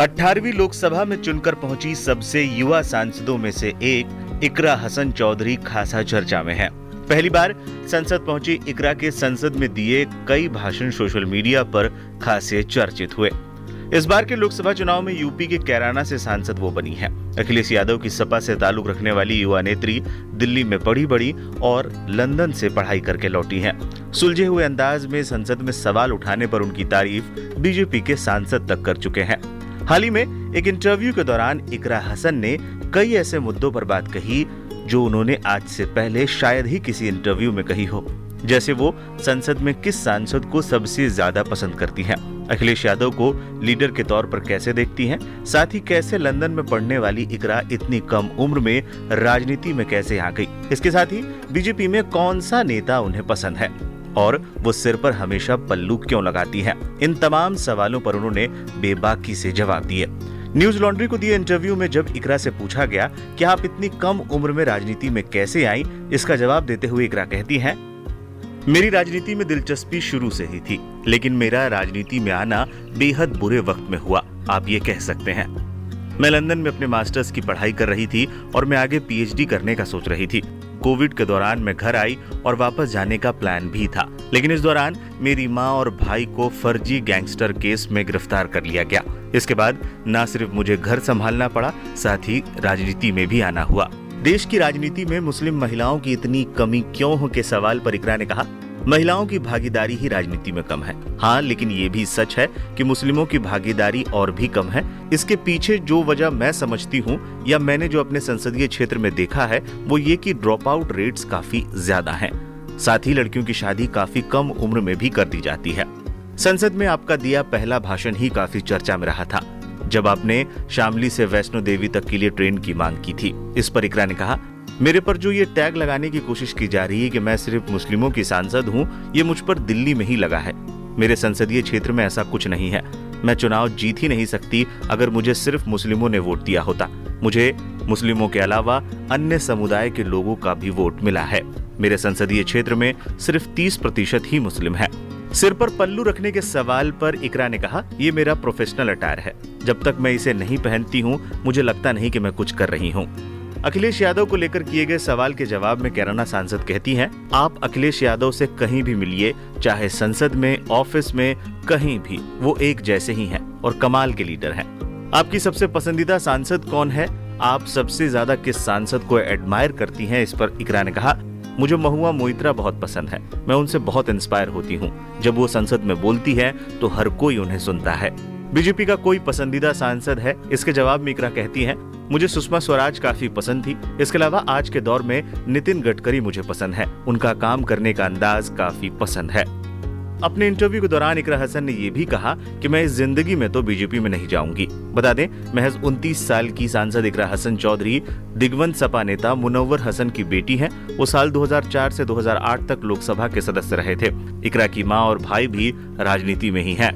18वीं लोकसभा में चुनकर पहुंची सबसे युवा सांसदों में से एक इकरा हसन चौधरी खासा चर्चा में है। पहली बार संसद पहुंची इकरा के संसद में दिए कई भाषण सोशल मीडिया पर खासे चर्चित हुए। इस बार के लोकसभा चुनाव में यूपी के कैराना से सांसद वो बनी है। अखिलेश यादव की सपा से ताल्लुक रखने वाली युवा नेत्री दिल्ली में पढ़ी बड़ी और लंदन से पढ़ाई करके लौटी हैं। सुलझे हुए अंदाज में संसद में सवाल उठाने पर उनकी तारीफ बीजेपी के सांसद तक कर चुके हैं। हाल ही में एक इंटरव्यू के दौरान इकरा हसन ने कई ऐसे मुद्दों पर बात कही जो उन्होंने आज से पहले शायद ही किसी इंटरव्यू में कही हो, जैसे वो संसद में किस सांसद को सबसे ज्यादा पसंद करती हैं, अखिलेश यादव को लीडर के तौर पर कैसे देखती हैं, साथ ही कैसे लंदन में पढ़ने वाली इकरा इतनी कम उम्र में राजनीति में कैसे आ गई। इसके साथ ही बीजेपी में कौन सा नेता उन्हें पसंद है और वो सिर पर हमेशा पल्लू क्यों लगाती हैं। इन तमाम सवालों पर उन्होंने बेबाकी से जवाब दिए। न्यूज लॉन्ड्री को दिए इंटरव्यू में जब इकरा से पूछा गया कि आप इतनी कम उम्र में राजनीति में कैसे आई, इसका जवाब देते हुए इकरा कहती हैं, मेरी राजनीति में दिलचस्पी शुरू से ही थी, लेकिन मेरा राजनीति में आना बेहद बुरे वक्त में हुआ, आप ये कह सकते हैं। मैं लंदन में अपने मास्टर्स की पढ़ाई कर रही थी और मैं आगे पीएचडी करने का सोच रही थी। कोविड के दौरान मैं घर आई और वापस जाने का प्लान भी था, लेकिन इस दौरान मेरी माँ और भाई को फर्जी गैंगस्टर केस में गिरफ्तार कर लिया गया। इसके बाद न सिर्फ मुझे घर संभालना पड़ा, साथ ही राजनीति में भी आना हुआ। देश की राजनीति में मुस्लिम महिलाओं की इतनी कमी क्यों हो के सवाल पर इकरा ने कहा, महिलाओं की भागीदारी ही राजनीति में कम है। हाँ, लेकिन ये भी सच है कि मुस्लिमों की भागीदारी और भी कम है। इसके पीछे जो वजह मैं समझती हूँ या मैंने जो अपने संसदीय क्षेत्र में देखा है वो ये कि ड्रॉप आउट रेट्स काफी ज्यादा हैं। साथ ही लड़कियों की शादी काफी कम उम्र में भी कर दी जाती है। संसद में आपका दिया पहला भाषण ही काफी चर्चा में रहा था, जब आपने शामली से वैष्णो देवी तक के लिए ट्रेन की मांग की थी। इस पर इकरा ने कहा, मेरे पर जो ये टैग लगाने की कोशिश की जा रही है कि मैं सिर्फ मुस्लिमों की सांसद हूँ, ये मुझ पर दिल्ली में ही लगा है। मेरे संसदीय क्षेत्र में ऐसा कुछ नहीं है। मैं चुनाव जीत ही नहीं सकती अगर मुझे सिर्फ मुस्लिमों ने वोट दिया होता। मुझे मुस्लिमों के अलावा अन्य समुदाय के लोगों का भी वोट मिला है। मेरे संसदीय क्षेत्र में सिर्फ 30% ही मुस्लिम है। सिर पर पल्लू रखने के सवाल पर इकरा ने कहा, ये मेरा प्रोफेशनल अटायर है। जब तक मैं इसे नहीं पहनती हूँ मुझे लगता नहीं कि मैं कुछ कर रही हूँ। अखिलेश यादव को लेकर किए गए सवाल के जवाब में कैराना सांसद कहती हैं, आप अखिलेश यादव से कहीं भी मिलिए, चाहे संसद में, ऑफिस में, कहीं भी, वो एक जैसे ही हैं और कमाल के लीडर हैं। आपकी सबसे पसंदीदा सांसद कौन है? आप सबसे ज्यादा किस सांसद को एडमायर करती हैं? इस पर इकरा ने कहा, मुझे महुआ मोइत्रा बहुत पसंद है। मैं उनसे बहुत इंस्पायर होती हूँ। जब वो संसद में बोलती है तो हर कोई उन्हें सुनता है। बीजेपी का कोई पसंदीदा सांसद है? इसके जवाब में इकरा कहती हैं, मुझे सुषमा स्वराज काफी पसंद थी। इसके अलावा आज के दौर में नितिन गडकरी मुझे पसंद है। उनका काम करने का अंदाज काफी पसंद है। अपने इंटरव्यू के दौरान इकरा हसन ने यह भी कहा कि मैं इस जिंदगी में तो बीजेपी में नहीं जाऊंगी। बता दें, महज 29 साल की सांसद इकरा हसन चौधरी दिग्वंत सपा नेता मुनव्वर हसन की बेटी हैं। वो साल 2004 से 2008 तक लोकसभा के सदस्य रहे थे। इकरा की मां और भाई भी राजनीति में ही हैं।